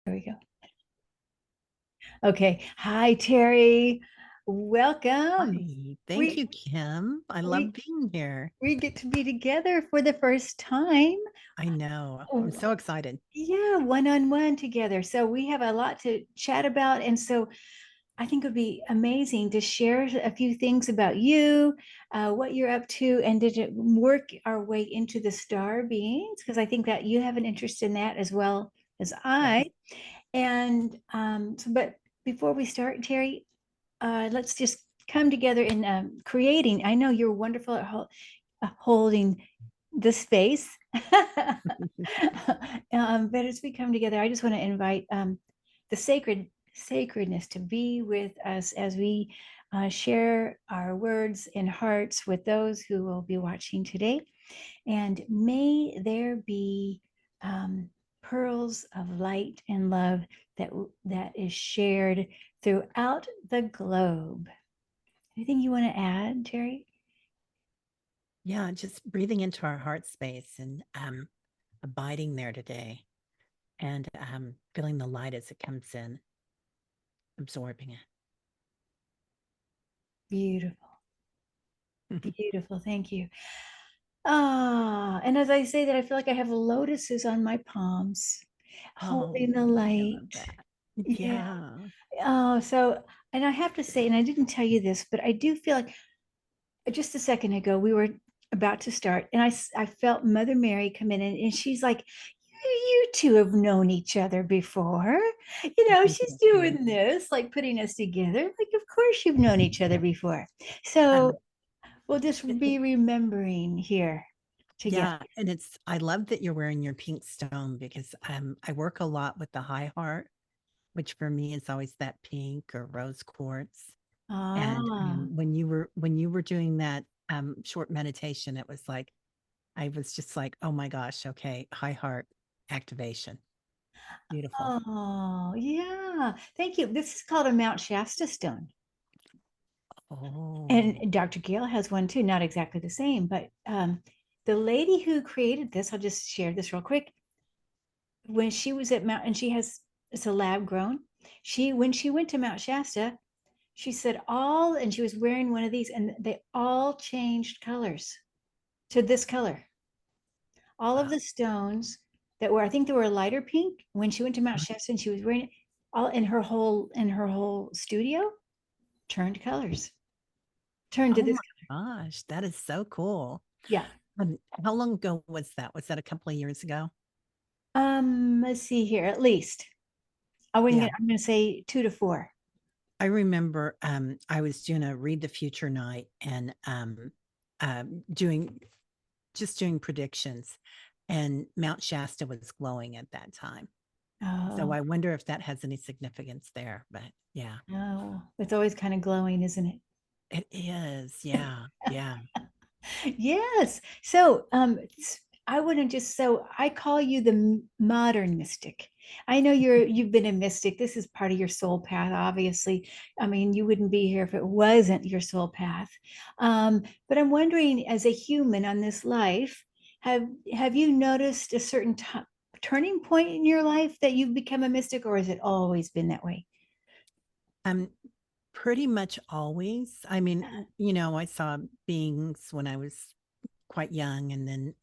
There we go. Okay. Hi, Terry. Welcome. Hi, thank We you, Kim. I love we being here. we get to be together for the first time. I know. I'm Oh, so excited. yeah, one-on-one together. So we have a lot to chat about. And so I think it would be amazing to share a few things about you, what you're up to, and to work our way into the star beings, because I think that you have an interest in that as well as I. Yes. And but before we start, Terry, let's just come together in creating. I know you're wonderful at holding the space. But as we come together, I just want to invite the sacredness to be with us as we share our words and hearts with those who will be watching today. And may there be pearls of light and love that is shared throughout the globe. Anything you want to add, Terry? Yeah, just breathing into our heart space and abiding there today and feeling the light as it comes in, absorbing Beautiful, it. beautiful. Thank you. Ah, and as I say that, I feel like I have lotuses on my palms, holding the Oh, I light. love that. Yeah. Yeah. Oh, so, and I have to say, and I didn't tell you this, but I do feel like just a second ago we were about to start, and I felt Mother Mary come in, and she's like, you two have known each other before. She's doing this, like putting us together. Like, of course you've known each other before. So Um, we'll just it- be remembering here together. yeah, and I love that you're wearing your pink stone because I work a lot with the high heart, which for me is always that pink or rose quartz. And Ah, when you were doing that short meditation, it was like I was just like, oh my gosh, okay, high heart activation. Beautiful. oh, yeah. Thank you. This is called a Mount Shasta stone. Oh, And Dr. Gale has one too, not exactly the same, but the lady who created this, I'll just share this real quick. When she was at Mount, and it's a lab grown. When she went to Mount Shasta, she said and she was wearing one of these, and they all changed colors to this color. All of wow. the stones I think they were a lighter pink when she went to Mount Shasta, and she was wearing it all in her whole studio turned colors, turned to Oh this. my gosh, that is so cool. Yeah. How long ago was that? Was that a couple of years ago? Let's see here. At least Yeah. I'm gonna say 2 to 4. I remember I was doing a read the future night and doing just doing predictions and Mount Shasta was glowing at that time. So Oh, I wonder if that has any significance there. But yeah, no. It's always kind of glowing, isn't it is. it? Yeah. Yeah. Yes. So, I wouldn't just so I call you the modern mystic. I know you've been a mystic. This is part of your soul path, obviously. I mean, you wouldn't be here if it wasn't your soul path. But I'm wondering, as a human on this life, have you noticed a certain turning point in your life that you've become a mystic, or has it always been that way? Um, Pretty much always. I mean, I saw beings when I was quite young, and then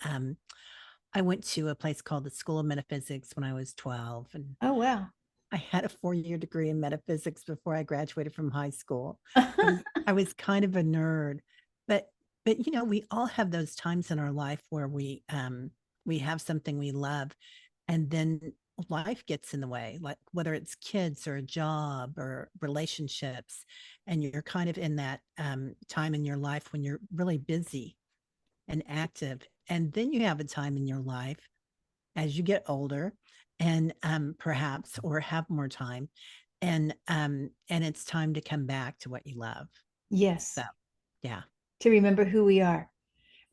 I went to a place called the School of Metaphysics when I was 12, and Oh, wow. I had a 4-year degree in metaphysics before I graduated from high school. I was kind of a nerd, but we all have those times in our life where we have something we love and then life gets in the way, like whether it's kids or a job or relationships, and you're kind of in that time in your life when you're really busy and active. And then you have a time in your life as you get older and perhaps or have more time and it's time to come back to what you love. Yes, So yeah. to remember who we are.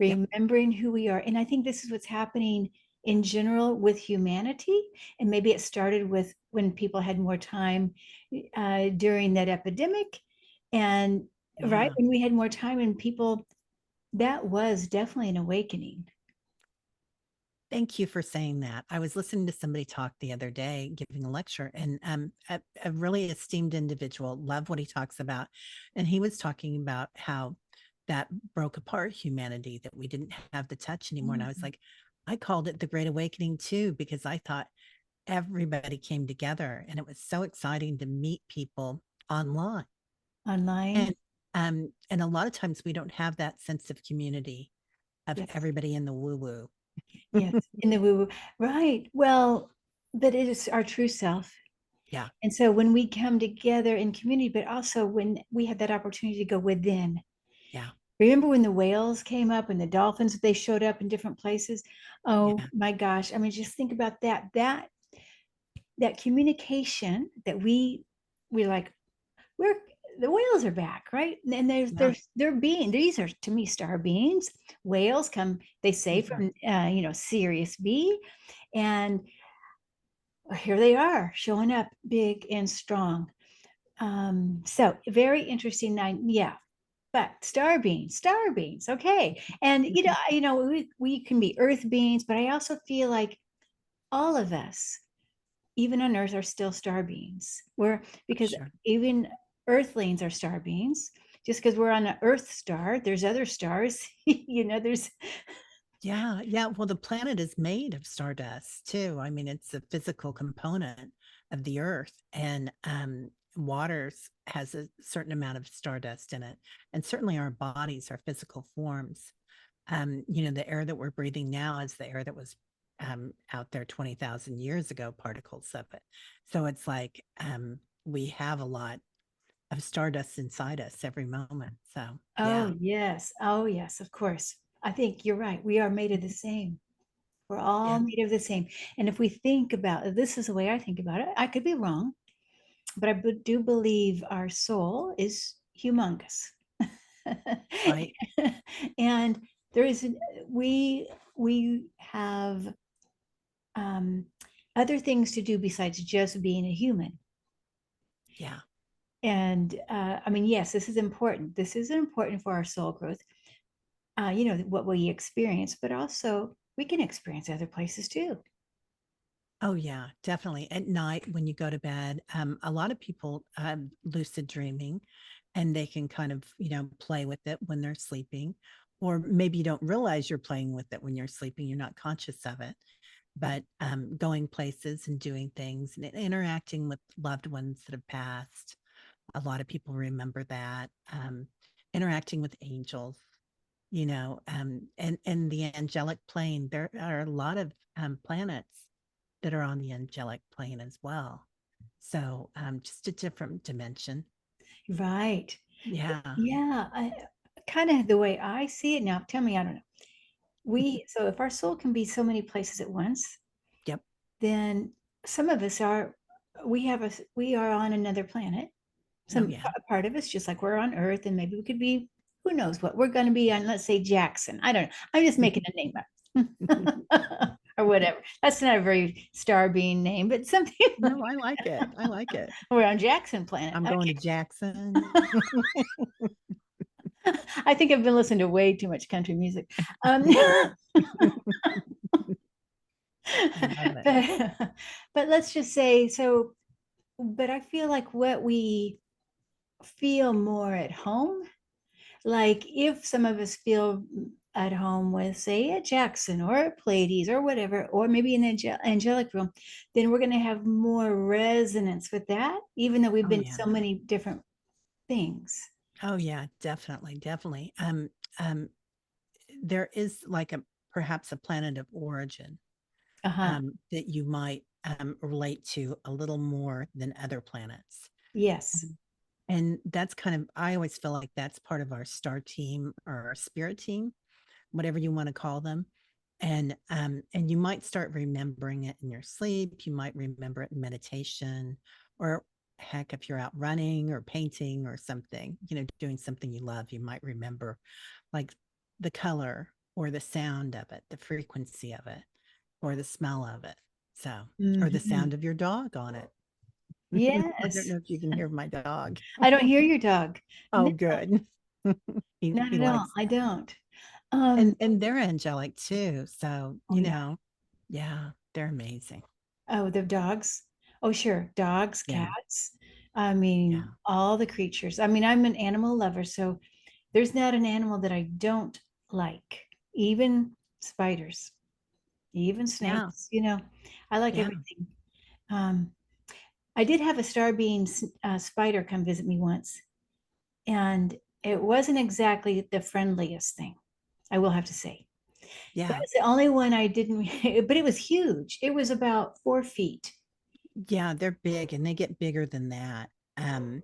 Yep. Remembering who we are. And I think this is what's happening in general with humanity. And maybe it started with when people had more time during that epidemic. And right Yeah. when we had more time and people, that was definitely an awakening. Thank you for saying that. I was listening to somebody talk the other day, giving a lecture, and a really esteemed individual, love what he talks about. And he was talking about how that broke apart humanity, that we didn't have the touch anymore. And I was Mm. like, I called it the Great Awakening too, because I thought everybody came together and it was so exciting to meet people online. Online. And a lot of times we don't have that sense of community of Yes. everybody in the woo woo. Yes. In the woo woo. Right. Well, but it is our true self. Yeah. And so when we come together in community, but also when we have that opportunity to go within. Yeah. Remember when the whales came up and the dolphins, they showed up in different places? Oh Yeah. my gosh. I mean, just think about that. That communication that we like, we're the whales are back, right? And Yeah. they're being, these are to me star beings. Whales come, they say, Mhm. from Sirius B, and here they are showing up big and strong. So very interesting night. Yeah. But star beings, okay. And we can be earth beings, but I also feel like all of us, even on earth, are still star beings. We're For because sure. even earthlings are star beings. Just because we're on an earth star, there's other stars. There's Yeah. Yeah. Well, the planet is made of stardust too. I mean, it's a physical component of the earth, and waters has a certain amount of stardust in it. And certainly our bodies, our physical forms. The air that we're breathing now is the air that was out there 20,000 years ago, particles of it. So it's like we have a lot of stardust inside us every moment. So, oh yeah. yes, oh yes, of course. I think you're right. We are made of the same. We're all Yeah. made of the same. And if we think about this, is the way I think about it. I could be wrong, but do believe our soul is humongous. Right. And there is we have um, other things to do besides just being a human. Yeah. And I mean, yes, this is important. This is important for our soul growth. What we experience, but also we can experience other places too. Oh, yeah, definitely. At night when you go to bed, a lot of people lucid dreaming, and they can kind of, play with it when they're sleeping. Or maybe you don't realize you're playing with it when you're sleeping, you're not conscious of it. But going places and doing things and interacting with loved ones that have passed, a lot of people remember that. Interacting with angels, and the angelic plane. There are a lot of planets that are on the angelic plane as well. So just a different dimension. Right. Yeah. Yeah. Kind of the way I see it now. Tell me, I don't know. So if our soul can be so many places at once, Yep. then some of us are, we are on another planet. Oh, Some yeah. part of us, just like we're on Earth, and maybe we could be, who knows what, we're going to be on, let's say Jackson. I don't know. I'm just making a name up. Or whatever. That's not a very star being name, but something. No, I like it. I like it. We're on Jackson planet. I'm going to Jackson. I think I've been listening to way too much country music. I love it. but, but let's just say so. But I feel like what we feel more at home, like if some of us feel at home with, say, a Jackson or a Pleiades or whatever, or maybe an angelic realm, then we're going to have more resonance with that, even though we've Oh, been yeah. so many different things. Oh, yeah. Definitely. Definitely. Um, there is like perhaps a planet of origin Uh-huh. that you might relate to a little more than other planets. Yes. Um, And that's kind of, I always feel like that's part of our star team or our spirit team, whatever you want to call them. And you might start remembering it in your sleep. You might remember it in meditation, or heck, if you're out running or painting or something, doing something you love, you might remember like the color or the sound of it, the frequency of it, or the smell of it. So, or the Mhm. sound of your dog on it. I don't Yes. know if you can hear my dog. I don't hear your dog. Oh, No, good. He not he at all. likes I that. don't. And Um, and they're angelic too. So, oh yeah. Yeah, they're amazing. Oh, the dogs. Oh, sure. Dogs, Yeah, cats. I mean, yeah, all the creatures. I mean, I'm an animal lover, so there's not an animal that I don't like. Even spiders, even yeah, snakes, I like yeah, everything. Um, I did have a star being spider come visit me once, and it wasn't exactly the friendliest thing, I will have to say. That yeah, was the only one I didn't, but it was huge. It was about 4 feet. yeah. They're big and they get bigger than that. And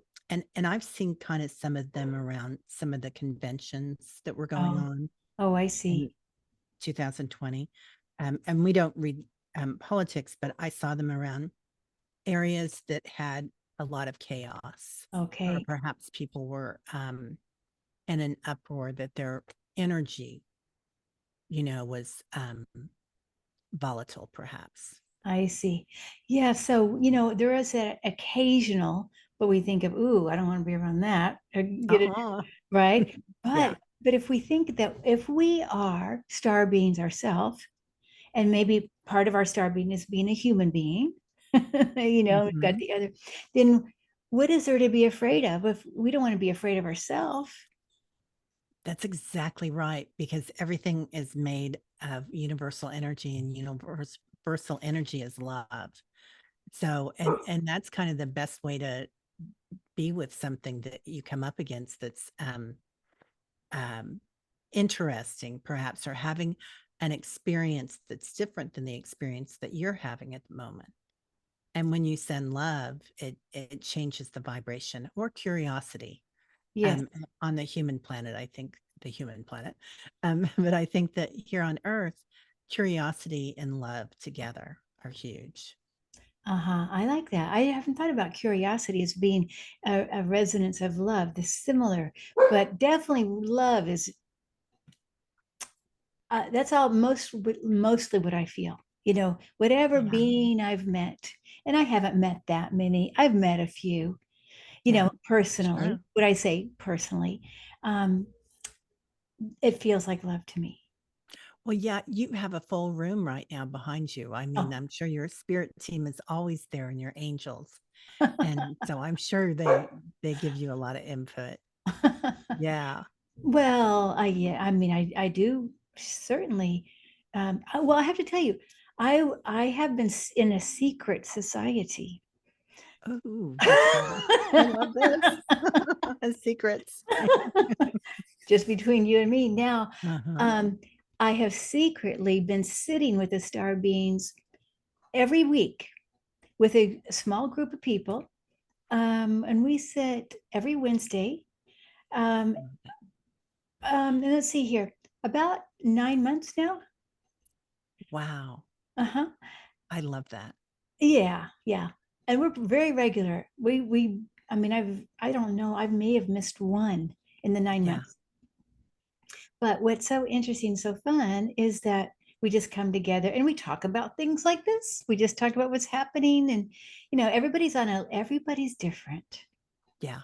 I've seen kind of some of them around some of the conventions that were going Oh, on oh, I in see. 2020. And we don't read politics, but I saw them around areas that had a lot of chaos, or Okay, perhaps people were in an uproar that their energy, was volatile, perhaps. I see. Yeah, so there is that occasional, but we think of, ooh, I don't want to be around that. Get it Uh-huh. right? Yeah, But if we think that if we are star beings ourselves, and maybe part of our star being is being a human being, we've got hmm, the other, then what is there to be afraid of if we don't want to be afraid of ourselves? that's exactly right. Because everything is made of universal energy, and universal energy is love. So, and that's kind of the best way to be with something that you come up against that's um, interesting, perhaps, or having an experience that's different than the experience that you're having at the moment. And when you send love, it changes the vibration, or curiosity. Yes. On the human planet, I think the human planet, but I think that here on Earth, curiosity and love together are huge. Uh-huh. I like that. I haven't thought about curiosity as being a resonance of love, the similar, but definitely love is that's all mostly what I feel. Whatever Yeah, being I've met, and I haven't met that many. I've met a few, yeah, personally. sure. Would I say personally? Um, it feels like love to me. Well, yeah, you have a full room right now behind you. I mean, Oh. I'm sure your spirit team is always there, and your angels. And so I'm sure they give you a lot of input. Yeah. Well, yeah, I mean, I do certainly. Well, I have to tell you, I have been in a secret society. Oh, let's hear this. I love this. Secrets. Just between you and me now. Uh-huh. Um, I have secretly been sitting with the star beings every week with a small group of people, and we sit every Wednesday. Um, and let's see here, about 9 months now. Wow. Uh-huh. I love that. Yeah, yeah. And we're very regular. I mean, I don't know, I may have missed one in the nine Yeah. months. But what's so interesting, so fun is that we just come together and we talk about things like this. We just talk about what's happening, and everybody's different. Yeah.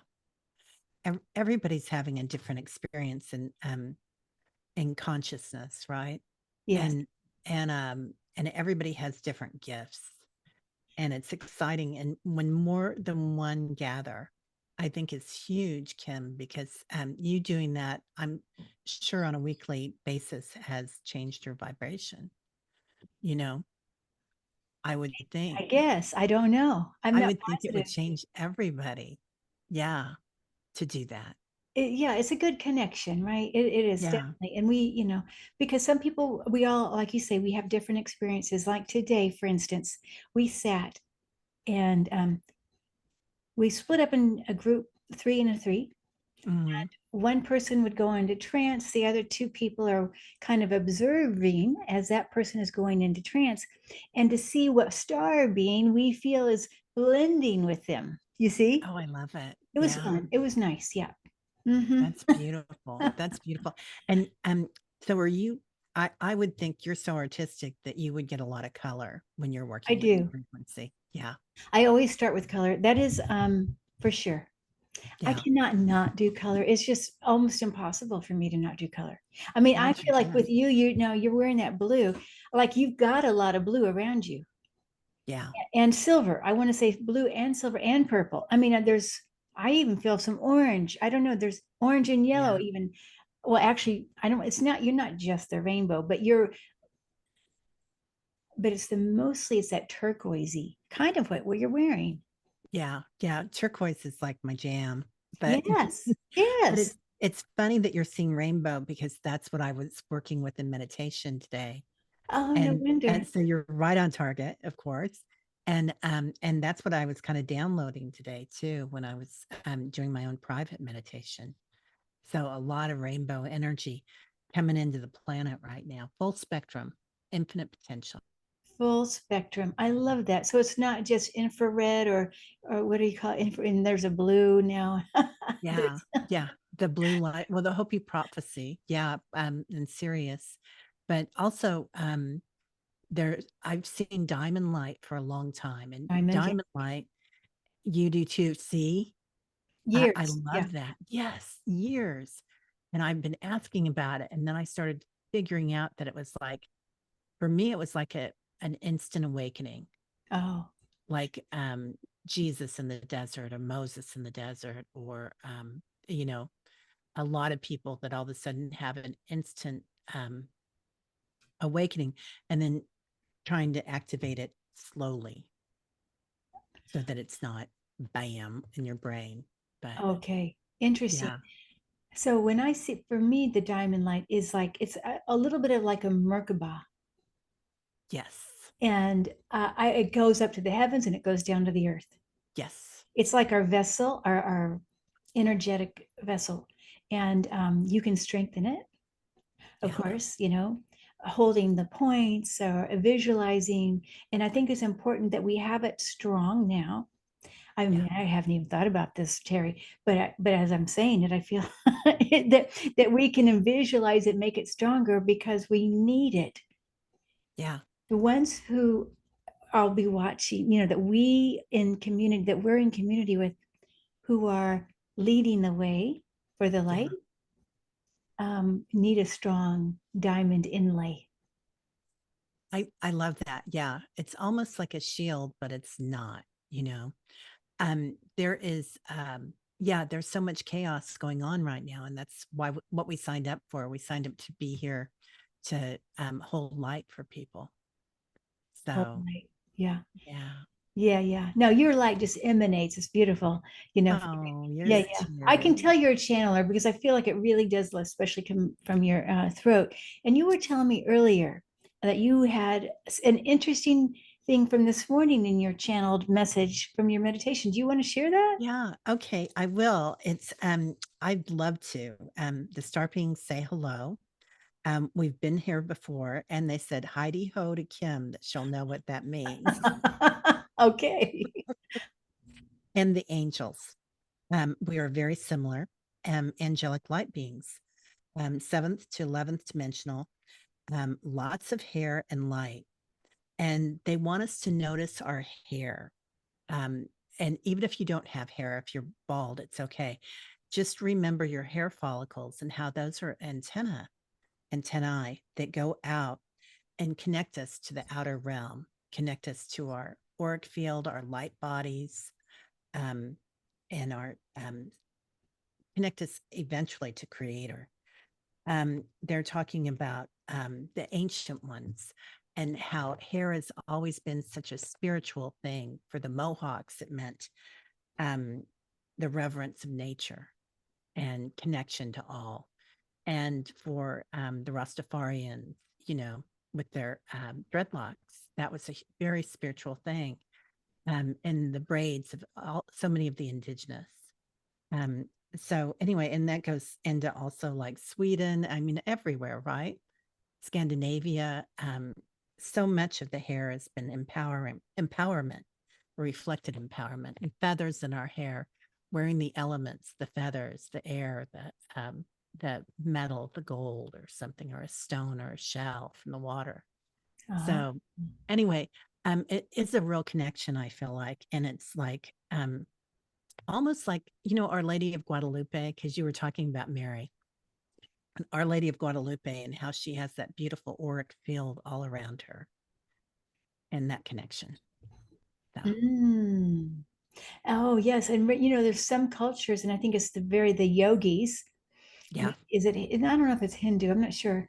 Everybody's having a different experience in consciousness, right? Yes. And everybody has different gifts, and it's exciting. And when more than one gather, I think is huge, Kim, because you doing that, I'm sure, on a weekly basis has changed your vibration. You know, I would think. I guess. I don't know. I'm I not would think it would positive. change everybody. Yeah, to do that. Yeah, it's a good connection, right? It is Yeah. definitely. And because some people, we all, like you say, we have different experiences. Like today, for instance, we sat and we split up in a group, three and a three. Hmm. One person would go into trance, the other two people are kind of observing as that person is going into trance, and to see what star being we feel is blending with them. You see? Oh, I love it. It was Yeah. fun. It was nice. Yeah. Hmm. That's beautiful. That's beautiful. And so are you, I would think you're so artistic that you would get a lot of color when you're I working with the do. frequency. Yeah. I always start with color. That is for sure. I Yeah. cannot not do color. It's just almost impossible for me to not do color. I mean, I Why'd you feel do like it? with you, you know, you're wearing that blue, like you've got a lot of blue around you Yeah. and silver. I want to say blue and silver and purple. I mean, I even feel some orange. I don't know, there's orange and yellow Yeah. even. Well, actually, I don't, it's not, you're not just the rainbow, but it's mostly it's that turquoisey kind of what you're wearing. Yeah. Yeah. Turquoise is like my jam. But Yes, but yes. it's funny that you're seeing rainbow because that's what I was working with in meditation today. Oh, no And wonder. so you're right on target, of course. And that's what I was kind of downloading today too when I was doing my own private meditation. So a lot of rainbow energy coming into the planet right now, full spectrum, infinite potential. Full spectrum. I love that. So it's not just infrared or what do you call it? And there's a blue now. Yeah. There's, Yeah. The blue light, well, the Hopi prophecy. Yeah. And Sirius. But also there I've seen diamond light for a long time. And diamond, yeah. diamond light, you do too. See? I Years. Yeah. love that. Yes, years. And I've been asking about it. And then I started figuring out that it was like, for me, it was like an instant awakening, Oh, like Jesus in the desert or Moses in the desert, or, you know, a lot of people that all of a sudden have an instant um, awakening and then trying to activate it slowly so that it's not bam in your brain. But okay. Interesting. yeah, So when I see, for me, the diamond light is like, it's a little bit of like a Merkaba. yes, And it goes up to the heavens and it goes down to the earth. yes, It's like our vessel, our energetic vessel. And you can strengthen it, of yeah. course, you know, holding the points or visualizing. And I think it's important that we have it strong now. I Yeah. mean, I haven't even thought about this, Terry, but as I'm saying it, I feel that we can visualize it, make it stronger because we need it. Yeah. The ones who I'll be watching, you know, that we're in community with, who are leading the way for the light, Yeah. need a strong diamond inlay. I love that. Yeah. It's almost like a shield, but it's not, you know. There is yeah, there's so much chaos going on right now. And that's why what we signed up for. We signed up to be here to hold light for people. Oh, So light. Yeah. yeah. Yeah, yeah. No, your light just emanates. It's beautiful. You know, Oh, yeah, yours yeah. I can too. tell you're a channeler because I feel like it really does, especially come from your throat. And you were telling me earlier that you had an interesting thing from this morning in your channeled message from your meditation. Do you want to share that? Yeah, okay, I will. It's I'd love to. The star beings say hello. We've been here before, and they said Heidi ho to Kim that she'll know what that means. Okay. And the angels. We are very similar, angelic light beings, seventh to 11th dimensional, lots of hair and light. And they want us to notice our hair. Um, and even if you don't have hair, if you're bald, it's okay. Just remember your hair follicles and how those are antennae that go out and connect us to the outer realm, connect us to our auric field, our light bodies, um, and our connect us eventually to Creator. They're talking about the ancient ones and how hair has always been such a spiritual thing. For the Mohawks, it meant um, the reverence of nature and connection to all. And for the Rastafarians, you know, with their dreadlocks, that was a very spiritual thing. And the braids of so many of the indigenous. Um, so anyway, and that goes into also like Sweden, I mean, everywhere, right? Scandinavia. So much of the hair has been empowerment, reflected empowerment, and feathers in our hair, wearing the elements, the feathers, the air, the metal, the gold, or something, or a stone, or a shell from the water. Uh-huh. So anyway, it is a real connection, I feel like, and it's like almost like, Our Lady of Guadalupe, because you were talking about Mary, and Our Lady of Guadalupe, and how she has that beautiful auric field all around her and that connection. So, Mm. Oh, yes. And there's some cultures, and I think it's the yogis. yeah, Is it, and I don't know if it's Hindu, I'm not sure.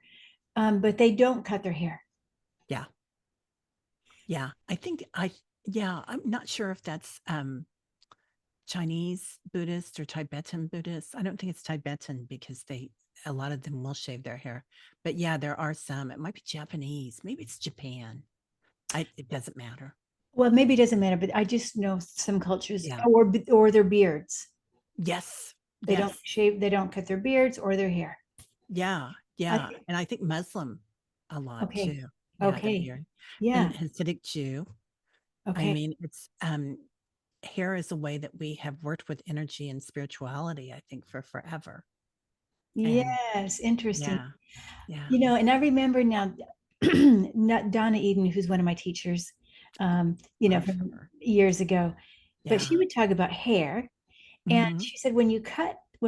But they don't cut their hair. yeah, yeah. Yeah, I'm not sure if that's Chinese Buddhist or Tibetan Buddhist. I don't think it's Tibetan because a lot of them will shave their hair. But yeah, there are some. It might be Japanese. Maybe it's Japan. It doesn't matter. Well, maybe it doesn't matter, but I just know some cultures, Yeah. or their beards. Yes. They don't Yes. shave, they don't cut their beards or their hair. Yeah. I Yeah. think, And I think Muslim a lot okay. too. Yeah, the Okay. beard. And Yeah. Hasidic Jew. I Okay. mean, it's hair is a way that we have worked with energy and spirituality, I think, for forever. And Yes. Interesting. yeah, yeah. And I remember now, not Donna Eden, who's one of my teachers, Love from her. years ago, but she Yeah. would talk about hair. And Hmm. she said, when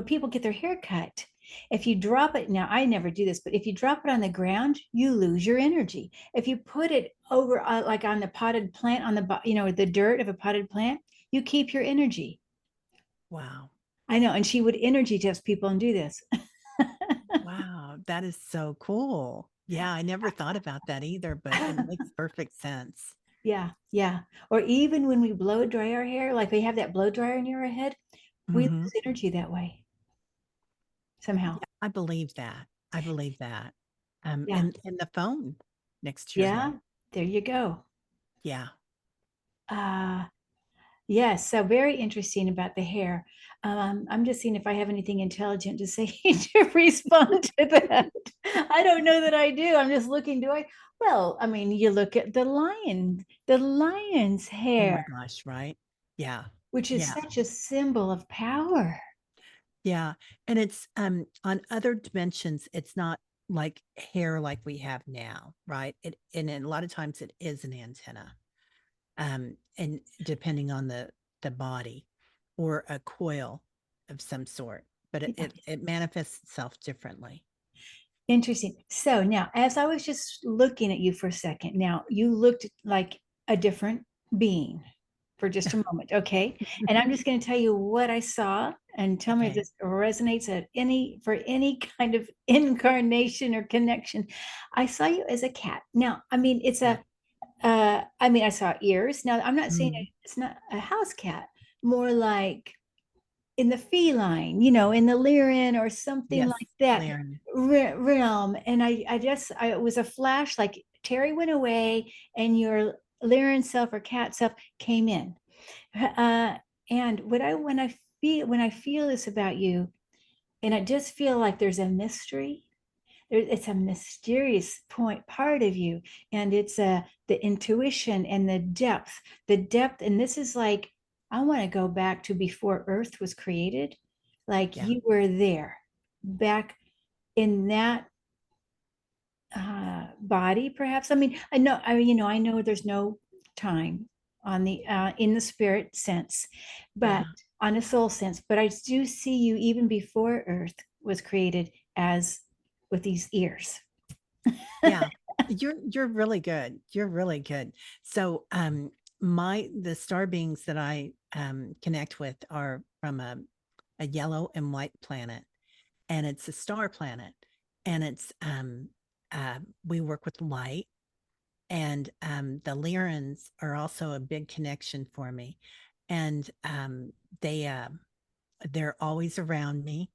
people get their hair cut, if you drop it, now I never do this, but if you drop it on the ground, you lose your energy. If you put it over, like on the potted plant, the dirt of a potted plant, you keep your energy. Wow. I know. And she would energy test people and do this. Wow. That is so cool. Yeah, I never thought about that either, but it makes perfect sense. Yeah. Yeah. Or even when we blow dry our hair, like we have that blow dryer near our head, we Hmm. lose energy that way somehow. Yeah, I believe that. I believe that. Yeah. And the phone next to your head. Yeah. There you go. Yeah. Uh, Yes, so very interesting about the hair. I'm just seeing if I have anything intelligent to say to respond to that. I don't know that I do. I'm just looking, do I? Well, I mean, you look at the lion's Oh hair, my gosh, right? Yeah. which is Yeah. such a symbol of power. Yeah. And it's on other dimensions, it's not like hair like we have now, right? And a lot of times it is an antenna. And depending on the body or a coil of some sort, but Yeah. it manifests itself differently. Interesting. So now, as I was just looking at you for a second, now you looked like a different being for just a moment, okay? And I'm just going to tell you what I saw and tell me if Okay. this resonates for any kind of incarnation or connection. I saw you as a cat. Now, I mean, Yeah. I saw ears. Now, I'm not saying Mhm. it's not a house cat, more like in the feline, in the Lyran or something Yes, like that Laren. realm. And it was a flash, like Teri went away and your Lyran self or cat self came in. Uh, and when I feel this about you, and I just feel like there's a mystery. It's a mysterious part of you, and it's the intuition and the depth. And this is like I want to go back to before Earth was created, like Yeah. you were there, back in that body, perhaps. I mean, I know there's no time on the in the spirit sense, but Yeah. on a soul sense. But I do see you even before Earth was created as with these ears. Yeah. You're really good. You're really good. So the star beings that I connect with are from a yellow and white planet, and it's a star planet. And it's we work with light, and the Lyrans are also a big connection for me. And they they're always around me.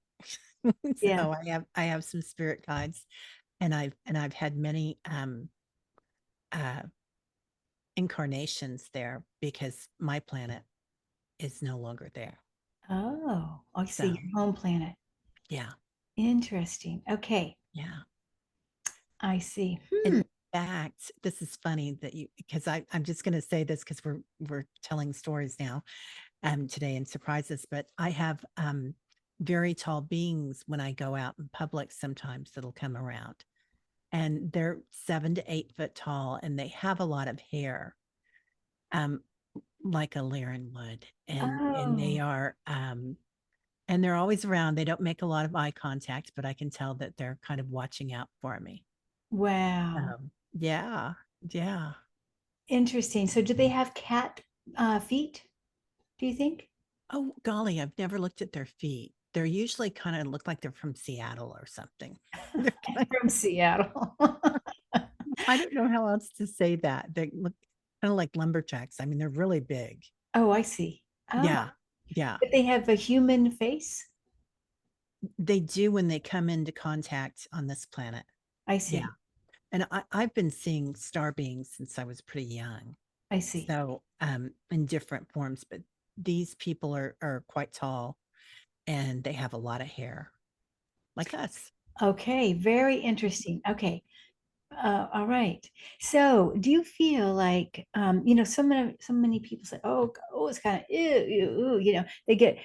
Yeah. So I have some spirit guides, and I've had many uh incarnations there because my planet is no longer there. Oh, I see So your home planet. yeah, Interesting. Okay, yeah. I see. In fact, this is funny that you because I'm just gonna say this because we're telling stories now today and surprises, but I have very tall beings when I go out in public sometimes that'll come around. And they're 7 to 8 foot tall and they have a lot of hair. Um, like a Lyran would. And Oh, and they Oh, are and they're always around. They don't make a lot of eye contact, but I can tell that they're kind of watching out for me. wow. Yeah, yeah. Interesting. So do they have cat feet, do you think? Oh, golly, I've never looked at their feet. They're usually kind of look like they're from Seattle or something. They're kind From Seattle. I don't know how else to say that. They look kind of like lumberjacks. I mean, they're really big. Oh, I see. Oh, Yeah, yeah. but they have a human face? They do when they come into contact on this planet. I Yeah. see. And I've been seeing star beings since I was pretty young. I see. So in different forms, but these people are quite tall and they have a lot of hair, like us. Okay, very interesting. Okay. All right. So, do you feel like, so many people say, "Oh, it's kind of ew, ew, ew," they get,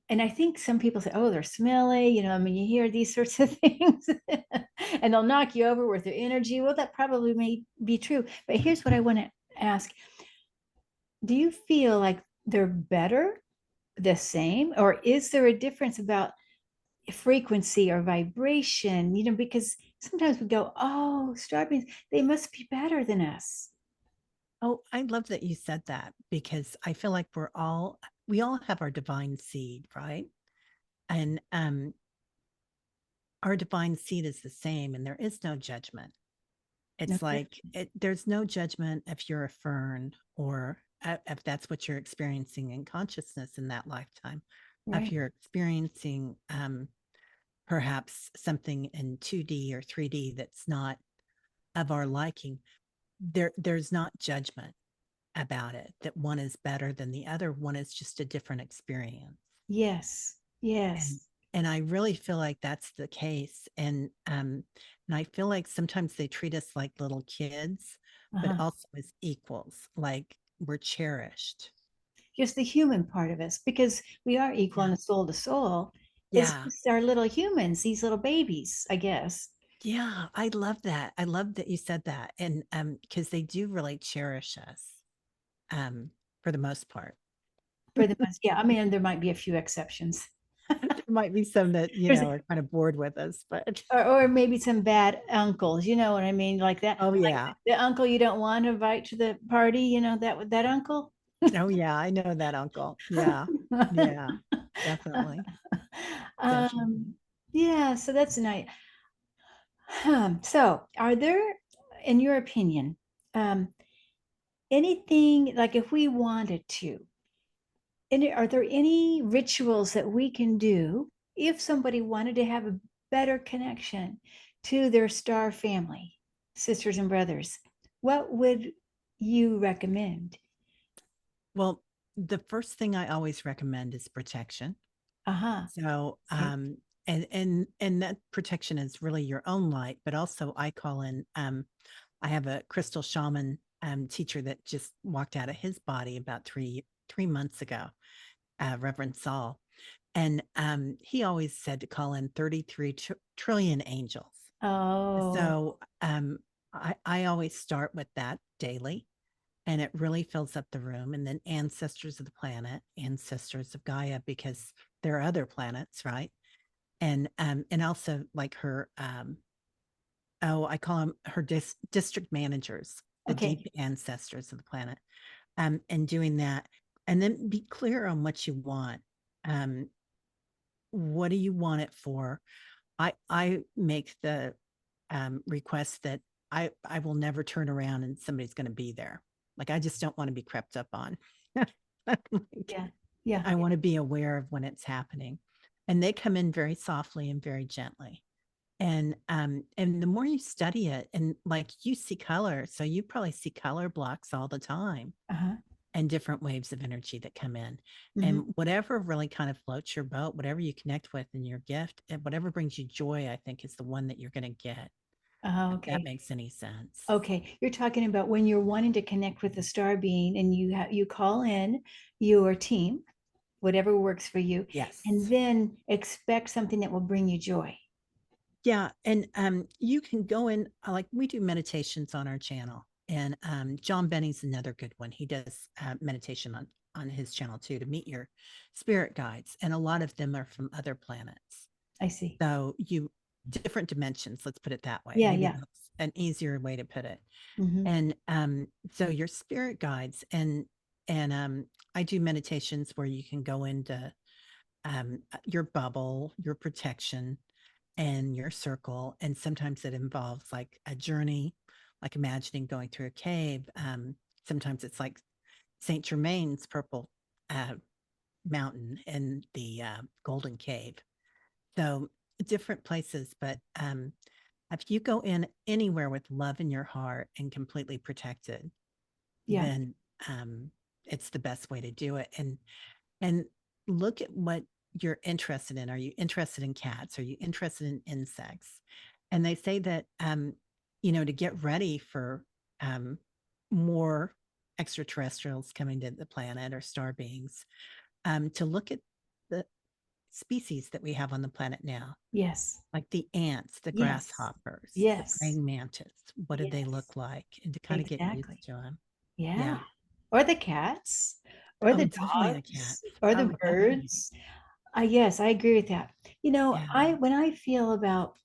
and I think some people say, "Oh, they're smelly." I mean, you hear these sorts of things, and they'll knock you over with their energy. Well, that probably may be true. But here's what I want to ask: do you feel like they're better, the same, or is there a difference about frequency or vibration, because sometimes we go, oh, strawberries, they must be better than us. Oh, I love that you said that because I feel like we all have our divine seed, right? And our divine seed is the same and there is no judgment. It's Okay. like there's no judgment if you're a fern or if that's what you're experiencing in consciousness in that lifetime. If Right. you're experiencing perhaps something in 2D or 3D that's not of our liking, there's not judgment about it, that one is better than the other. One is just a different experience. Yes. And Yes. and I really feel like that's the case. And I feel like sometimes they treat us like little kids, but Uh-huh. also as equals, like we're cherished. Just the human part of us, because we are equal Yeah. in soul to soul. It's Yeah. just our little humans, these little babies, I guess. Yeah. I love that. I love that you said that. And because they do really cherish us um for the most part. For the most, yeah. I mean, there might be a few exceptions. There might be some that, There's, are kind of bored with us, but or maybe some bad uncles, you know what I mean? Like that, oh like yeah. the uncle you don't want to invite to the party, that uncle. Oh yeah, I know that uncle. Yeah. Yeah. Definitely. Definitely. Um, yeah, so that's nice. So, are there, in your opinion, um, anything like if we wanted to, are there any rituals that we can do if somebody wanted to have a better connection to their star family, sisters and brothers? What would you recommend? Well, the first thing I always recommend is protection. Uh-huh. So, Okay. and that protection is really your own light, but also I call in I have a crystal shaman teacher that just walked out of his body about 3 months ago, Reverend Saul. And he always said to call in 33 trillion angels. Oh, So I always start with that daily, and it really fills up the room. And then ancestors of the planet, ancestors of Gaia, because there are other planets, right? And also like her I call them her district managers, the okay. deep ancestors of the planet, and doing that, and then be clear on what you want. Um, what do you want it for? I make the request that I will never turn around and somebody's going to be there. Like I just don't want to be crept up on. Like, Yeah. Yeah. I want to be aware of when it's happening, and they come in very softly and very gently. And the more you study it, and like you see color, so you probably see color blocks all the time Uh-huh. and different waves of energy that come in. Hmm. And whatever really kind of floats your boat, whatever you connect with in your gift, and whatever brings you joy, I think is the one that you're going to get, if that Okay. makes any sense. Okay, you're talking about when you're wanting to connect with a star being and you call in your team, whatever works for you, and Yes. then expect something that will bring you joy. Yeah. And you can go in, like we do meditations on our channel. And John Benny's another good one. He does meditation on his channel too to meet your spirit guides, and a lot of them are from other planets. I see. So you different dimensions, let's put it that way. Yeah, Maybe yeah. that's an easier way to put it. Hmm. And so your spirit guides and I do meditations where you can go into your bubble, your protection, and your circle. And sometimes it involves like a journey, like imagining going through a cave. Sometimes it's like Saint Germain's purple uh, mountain and the Golden Cave. So different places, but if you go in anywhere with love in your heart and completely protected, Yeah. then um, it's the best way to do it. And look at what you're interested in. Are you interested in cats? Are you interested in insects? And they say that to get ready for um, more extraterrestrials coming to the planet or star beings, to look at the species that we have on the planet now, Yes. like the ants, the Yes. grasshoppers, the Yes. praying mantis. What do they Yes. look like? And to kind of get used Exactly. to them. Yeah. Yeah. Or the cats, or Oh, the definitely the dogs, cats. or the Oh, definitely. birds. Yes, I agree with that. Yeah. I when I feel about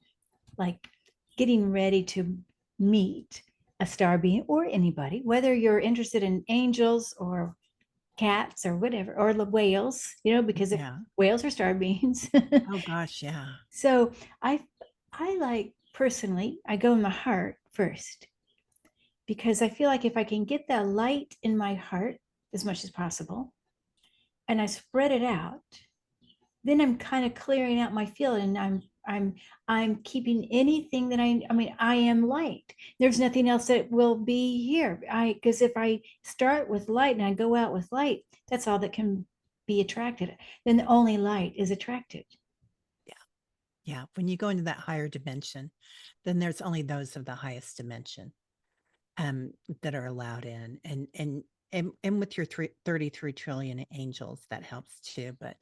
like getting ready to meet a star being or anybody, whether you're interested in angels or cats or whatever, or the whales, because if Yeah. whales are star beings. Oh gosh, yeah. So I I like personally, I go in my heart first because I feel like if I can get that light in my heart as much as possible and I spread it out, then I'm kind of clearing out my field and I'm keeping anything that I am light. There's nothing else that will be here. Because if I start with light and I go out with light, that's all that can be attracted. Then only light is attracted. Yeah. Yeah. When you go into that higher dimension, then there's only those of the highest dimension um that are allowed in. And with your 33 trillion angels, that helps too. But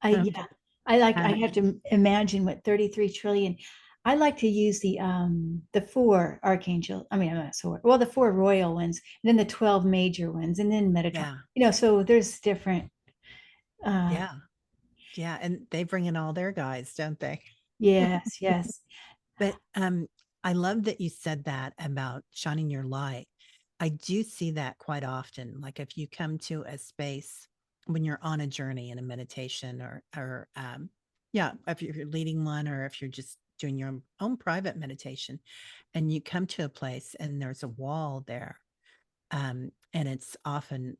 um Yeah, I um have to imagine what 33 trillion. I like to use the four archangel, I mean, I'm not so well, the four royal ones, and then the 12 major ones, and then Metatron. yeah, So there's different uh yeah, yeah. And they bring in all their guys, don't they? yes, yes. But I love that you said that about shining your light. I do see that quite often. Like if you come to a space when you're on a journey in a meditation or yeah, if you're leading one or if you're just doing your own private meditation and you come to a place and there's a wall there, and it's often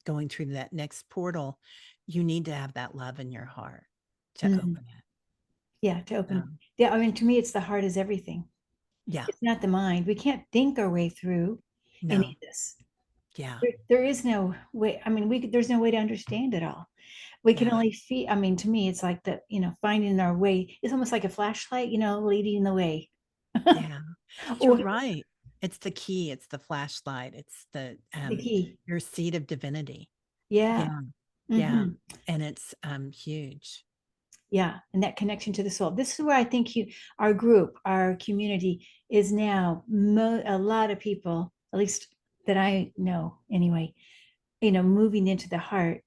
going through that next portal, you need to have that love in your heart to Mhm. open it. Yeah, to open. Um, Yeah, I mean, to me, it's the heart is everything. yeah, It's not the mind. We can't think our way through any no, of this. yeah, There is no way. I mean, there's no way to understand it all. We can yeah. only feel. I mean, to me, it's like finding our way. It's almost like a flashlight, leading the way. Yeah, you're Or right. It's the key, it's the flashlight, it's the the key. your seed of divinity. Yeah. Yeah. Yeah. Hmm. And it's huge. Yeah. And that connection to the soul. This is where I think our group, our community is now a lot of people, at least that I know anyway, moving into the heart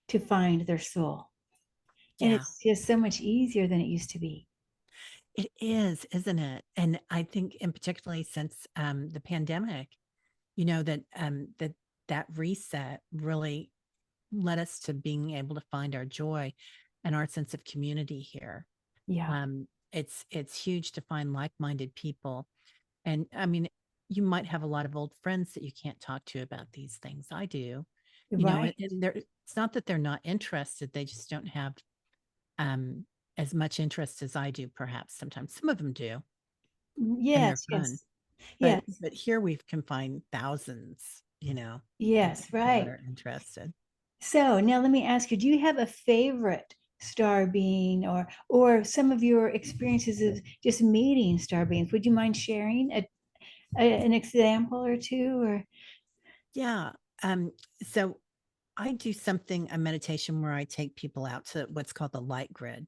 to find their soul. And Yeah. it's just so much easier than it used to be. It is, isn't it? And I think in particularly since the pandemic, that reset really led us to being able to find our joy and our sense of community here. Yeah. It's huge to find like-minded people. And I mean, you might have a lot of old friends that you can't talk to about these things. I do, Right. and it's not that they're not interested, they just don't have um, as much interest as I do, perhaps sometimes. Some of them do, and they're Yes. fun. Yes. But Yes. but here we can find thousands, of Yes. people that Right. are interested. So now let me ask you, do you have a favorite star being or some of your experiences of just meeting star beings? Would you mind sharing an example or two or Yeah. So I do a meditation where I take people out to what's called the light grid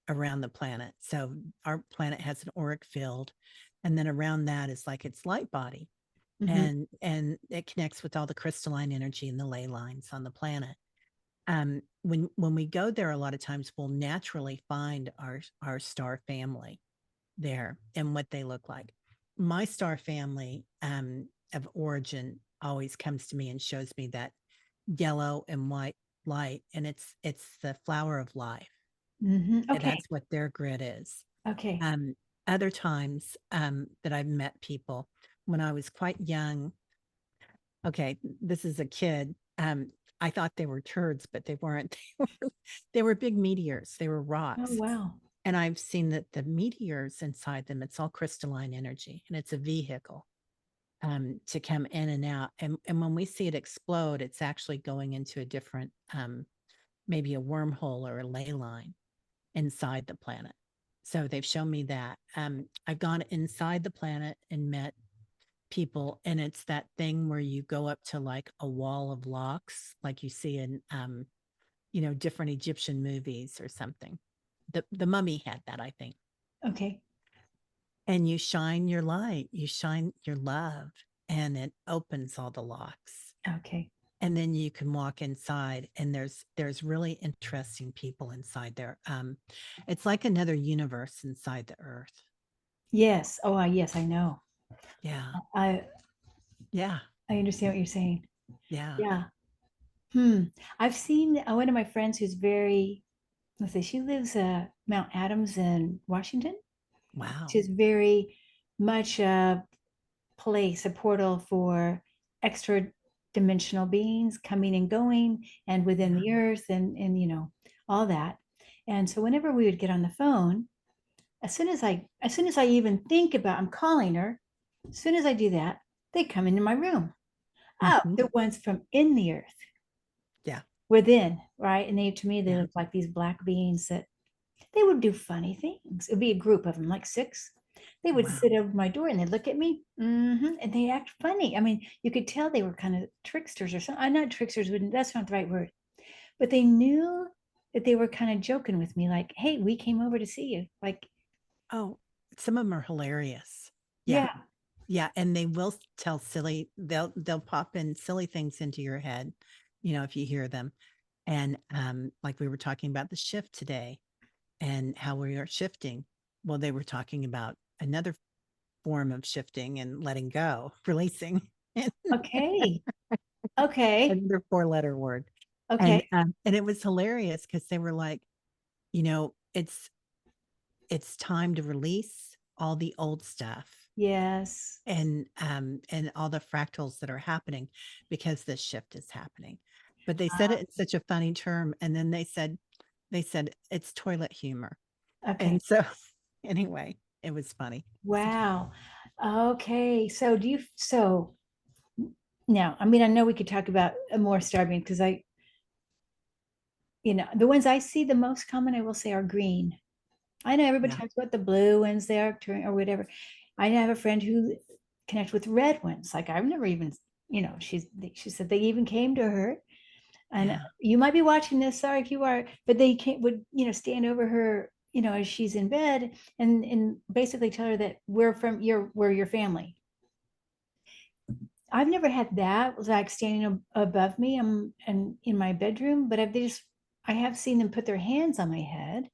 around the planet. So our planet has an auric field, and then around that is like its light body. Hmm. and it connects with all the crystalline energy and the ley lines on the planet. When we go there, a lot of times we'll naturally find our star family there and what they look like. My star family of origin always comes to me and shows me that yellow and white light, and it's the flower of life. Hmm. And Okay. that's what their grid is. Okay. Um, Other times that I've met people when I was quite young, okay, this is a kid. I thought they were turds, but they weren't. They were big meteors. They were Oh, rocks. wow. And I've seen that the meteors inside them, it's all crystalline energy and it's a vehicle to come in and out. And when we see it explode, it's actually going into a different, maybe a wormhole or a ley line inside the planet. So they've shown me that. I've gone inside the planet and met people, and it's that thing where you go up to like a wall of locks, like you see in different Egyptian movies or something. The mummy had that, I think. Okay. And you shine your light, you shine your love, and it opens all the locks. Okay. And then you can walk inside, and there's really interesting people inside there. It's like another universe inside the earth. Yes. Oh, yes, I know. Yeah. I Yeah. I understand what you're saying. Yeah. Yeah. Hmm. I've seen one of my friends who's very, let's say, she lives Mount Adams in Washington. Wow. She's very much a place, a portal for extra dimensional beings coming and going and within Yeah. the earth and all that. And so whenever we would get on the phone, as soon as I even think about I'm calling her, as soon as I do that, they come into my room. Oh, Hmm. the ones from in the earth, Yeah. within, right? And they to me they Yeah. look like these black beings that they would do funny things. It'd be a group of them, like six. They would Wow. sit over my door and they'd look at me, and they act funny. I mean, you could tell they were kind of tricksters or something. I'm not tricksters, wouldn't that's not the right word, but they knew that they were kind of joking with me, like, "Hey, we came over to see you." Like, Oh, some of them are hilarious. Yeah. yeah, Yeah, and they will tell they'll pop in silly things into your head, if you hear them. And like we were talking about the shift today and how we are shifting. Well, they were talking about another form of shifting and letting go, releasing. okay, okay, Another four-letter word. okay, And it was hilarious because they were like, you know, it's it's time to release all the old stuff yes, and all the fractals that are happening because this shift is happening. But they said it uh, in such a funny term, and then they said it's toilet humor. okay, And so anyway, it was funny. wow, okay. So now, I mean, I know we could talk about a more starving because the ones I see the most common, I will say, are green. I know everybody Yeah. talks about the blue ones there or whatever. I have a friend who connects with red ones. Like I've never even, she said they even came to her, and Yeah. you might be watching this. Sorry if you are, but they can't would stand over her, as she's in bed and basically tell her that we're your family. I've never had that like standing above me and in my bedroom, but I have seen them put their hands on my head,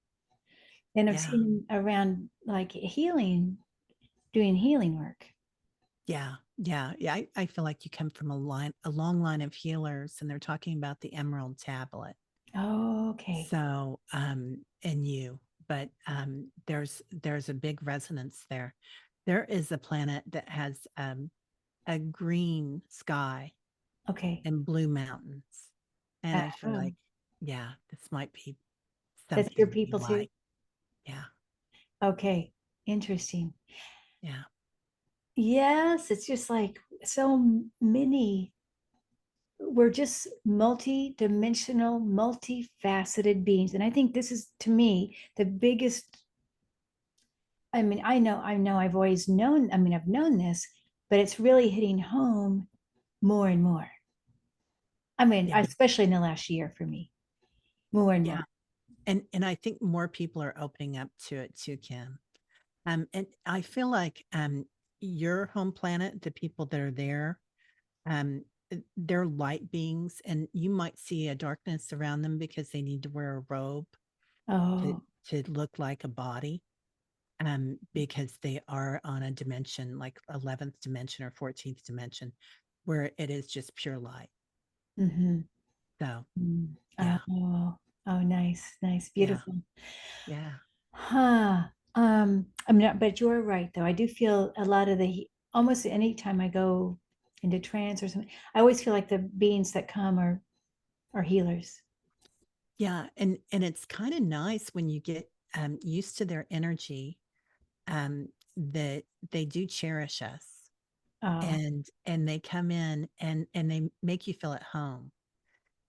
and I've Yeah. seen them around like doing healing work. Yeah. Yeah. Yeah. I feel like you come from a long line of healers, and they're talking about the emerald tablet. Oh, okay. So, and you, but there's a big resonance there. There is a planet that has a green sky Okay. and blue mountains. And I feel Oh, like, yeah, this might be that's your something you people too. like. Yeah. Okay. Interesting. Yeah. Yes, it's just like so many. We're just multi-dimensional, multifaceted beings. And I think this is to me the biggest. I mean, I know I've always known, I mean, I've known this, but it's really hitting home more and more. I mean, Yeah. especially in the last year for me, more and Yeah. more. And I think more people are opening up to it too, Kim. And I feel like your home planet, the people that are there, um, they're light beings, and you might see a darkness around them because they need to wear a robe to Oh, look like a body, because they are on a dimension like 11th dimension or 14th dimension where it is just pure light. mm-hmm. So Mm. yeah, Oh, oh, nice, nice, yeah, beautiful. yeah, Huh. I'm not, but you're right though. I do feel a lot of almost anytime I go into trance or something, I always feel like the beings that come are healers. yeah. And it's kind of nice when you get used to their energy, that they do cherish us, Oh, and they come in and they make you feel at home.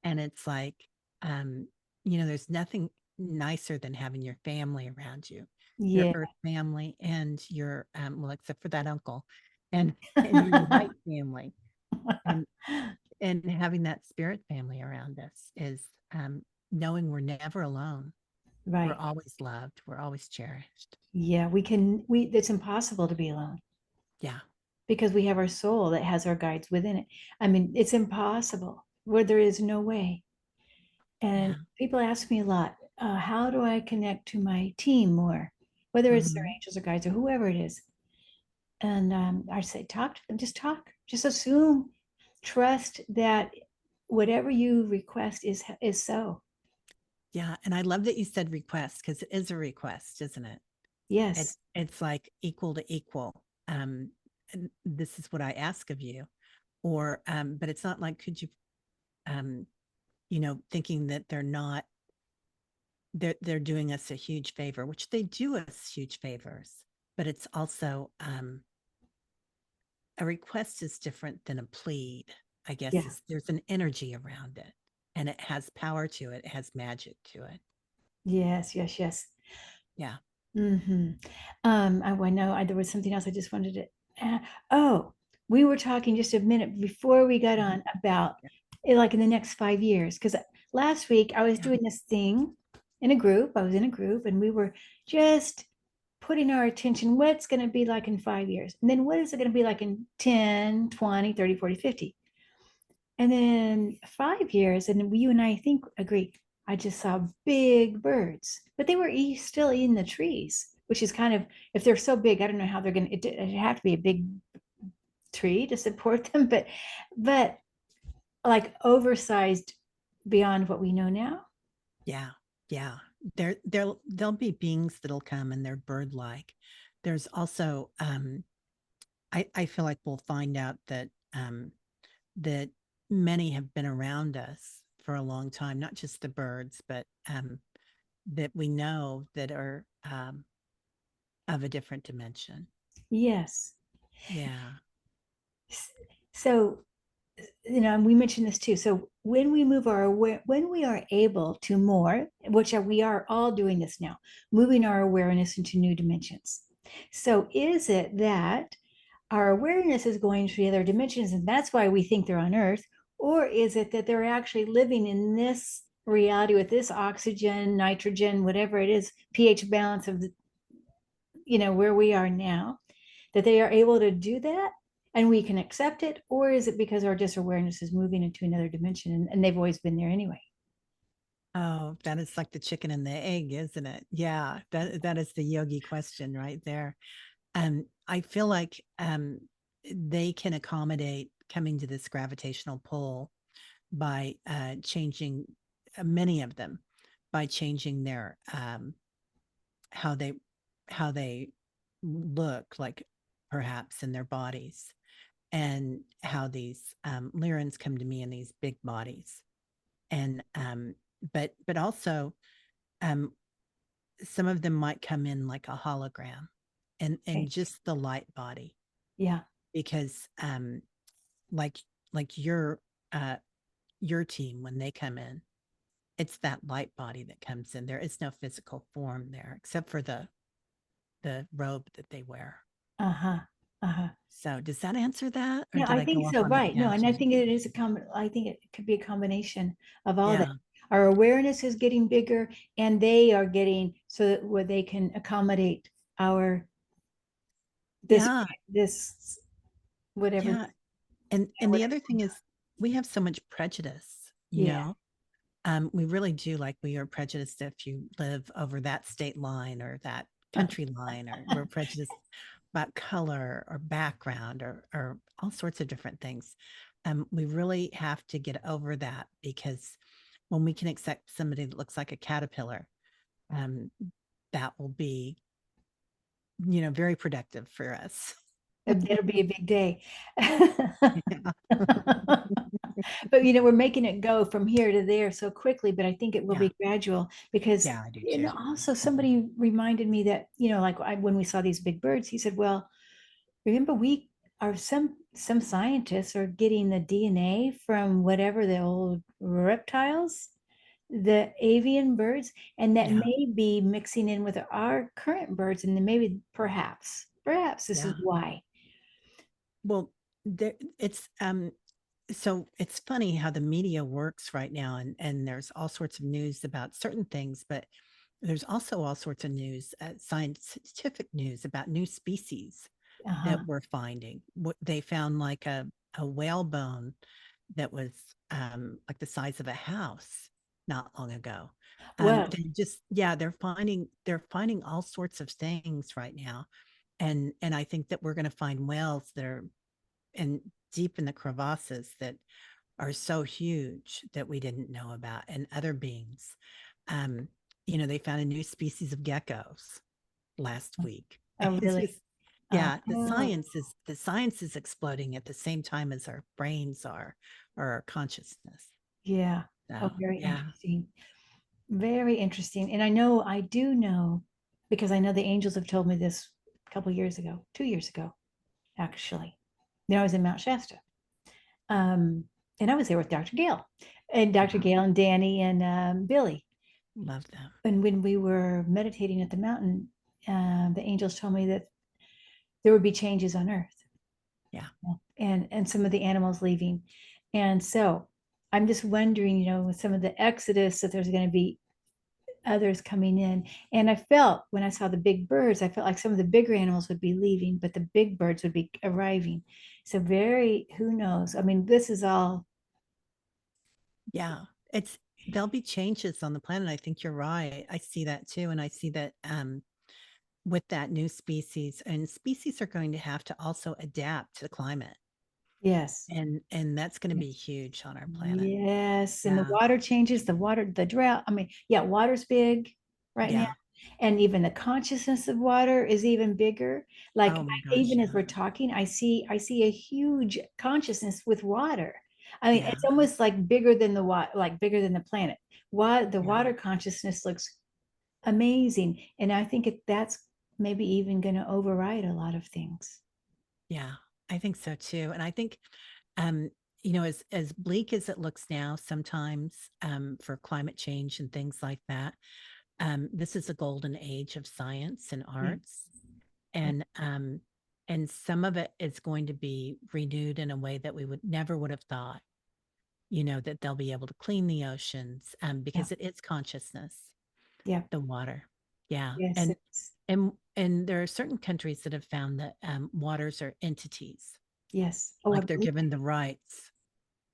And it's like, um, there's nothing nicer than having your family around you, your yeah. earth family and your well, except for that uncle, and your light family, and having that spirit family around us is, knowing we're never alone. We're Right. always loved. We're always cherished. Yeah, it's impossible to be alone Yeah. because we have our soul that has our guides within it. I mean, it's impossible where there is no way. And Yeah. people ask me a lot, how do I connect to my team more, whether it's their Hmm. angels or guides or whoever it is? And I say, talk to them, just talk, just assume, trust that whatever you request is so. Yeah. And I love that you said request because it is a request, isn't it? Yes, It's like equal to equal. And this is what I ask of you. Or, but it's not like, could you, um, thinking that they're doing us a huge favor, which they do us huge favors, but it's also, a request is different than a plead, I guess, yeah, is there's an energy around it, and it has power to it. It has magic to it. yes, yes, yes. Yeah. Mm-hmm. I know there was something else I just wanted to. Uh, oh, we were talking just a minute before we got Mhm. on about Yeah. like in the next 5 years. Because last week I was Yeah. doing this thing in a group. I was in a group and we were just putting our attention, what's going to be like in 5 years? And then what is it going to be like in 10, 20, 30, 40, 50? And then 5 years, and you and I think agree. I just saw big birds, but they were still in the trees, which is kind of, if they're so big, I don't know how they're going to, it have to be a big tree to support them, but like oversized beyond what we know now. Yeah. Yeah. There'll be beings that'll come and they're bird like. There's also, I feel like we'll find out that, that many have been around us for a long time, not just the birds, but, that we know that are, of a different dimension. Yes. Yeah. So, and we mentioned this too. So when we move our when we are able to more, which we are all doing this now, moving our awareness into new dimensions. So is it that our awareness is going to the other dimensions and that's why we think they're on Earth? Or is it that they're actually living in this reality with this oxygen, nitrogen, whatever it is, pH balance of where we are now, that they are able to do that and we can accept it? Or is it because our disawareness is moving into another dimension and they've always been there anyway? Oh, that is like the chicken and the egg, isn't it? Yeah, that is the yogi question right there. I feel like, they can accommodate coming to this gravitational pull by, changing, many of them by changing their, how they how they look like, perhaps in their bodies, and how these, Lyrans come to me in these big bodies, and, but also, um some of them might come in like a hologram, and Okay. just the light body, Yeah. because, like uh your team, when they come in, it's that light body that comes in. There is no physical form there except for the robe that they wear. Uh-huh. Uh-huh. So does that answer that, or Yeah, did I I go think off so. on a Right. No, and I tangent? think it is I think it could be a combination of all that. Yeah. Our awareness is getting bigger and they are getting so that where they can accommodate our this Yeah. this whatever. Yeah. And the Whatever. other thing is we have so much prejudice, you Yeah. know. We really do, like we are prejudiced if you live over that state line or that country line, or we're prejudiced about color or background or all sorts of different things. We really have to get over that, because when we can accept somebody that looks like a caterpillar, um, that will be, very productive for us. That'll be a big day. Yeah. But we're making it go from here to there so quickly, but I think it will Yeah. be gradual because, Yeah, I do too. also somebody reminded me that, like when we saw these big birds, he said, well, remember we are some scientists are getting the DNA from whatever the old reptiles, the avian birds, and that Yeah. may be mixing in with our current birds, and then maybe perhaps this is Yeah. why. Well, it's so it's funny how the media works right now, and there's all sorts of news about certain things, but there's also all sorts of news, scientific news about new species Uh-huh. that we're finding. What they found, like a whale bone that was like the size of a house not long ago. Well, They just, yeah, they're finding all sorts of things right now, and I think that we're going to find whales that are and deep in the crevasses that are so huge that we didn't know about, and other beings. Um, they found a new species of geckos last week. oh, It's really? just, yeah, the Oh, science is the science is exploding at the same time as our brains are, or our consciousness. yeah. Oh, So very yeah, interesting. Very interesting. And I do know, because I know the angels have told me this a couple years ago, 2 years ago, actually. Then I was in Mount Shasta. Um, and I was there with Dr. Gale and Dr. wow, Gale and Danny and Billy. love them. And when we were meditating at the mountain, the angels told me that there would be changes on Earth, Yeah, and some of the animals leaving. And so I'm just wondering, with some of the exodus, that there's going to be others coming in. And I felt when I saw the big birds, I felt like some of the bigger animals would be leaving, but the big birds would be arriving. So who knows? I mean, this is all, yeah. It's There'll be changes on the planet. I think you're right. I see that too, and I see that with that new species, and species are going to have to also adapt to the climate, yes. and that's going to be huge on our planet. Yes, and the Yeah, water changes, the drought. I mean, yeah, water's big right now. yeah. And even the consciousness of water is even bigger. Like Oh my gosh, even as yeah, we're talking, I see a huge consciousness with water. I mean, yeah, it's almost like bigger than the water, like bigger than the planet. What the yeah, water consciousness looks amazing. And I think that's maybe even going to override a lot of things. yeah. I think so too, and I think, um, as bleak as it looks now, sometimes, for climate change and things like that, this is a golden age of science and Yeah. arts, Yeah. and some of it is going to be renewed in a way that we would never would have thought. That they'll be able to clean the oceans, Yeah. because it is consciousness, Yeah. the water. Yeah. Yes. And there are certain countries that have found that, waters are entities, Yes. Oh, I like they're believe given the rights,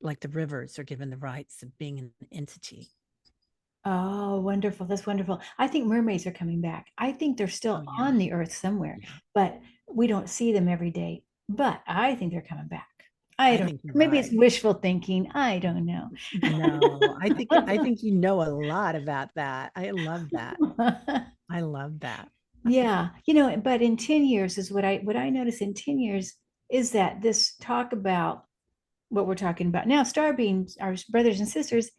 like the rivers are given the rights of being an entity. Oh, wonderful. That's wonderful. I think mermaids are coming back. I think they're Oh still yeah. on the earth somewhere, Yeah. but we don't see them every day. But I think they're coming back. I I don't, think you're maybe it's right. wishful thinking. I don't know. No, I think you know a lot about that. I love that. I love that. Yeah, but in 10 years is what I notice in 10 years is that this talk about what we're talking about now, star beams, our brothers and sisters,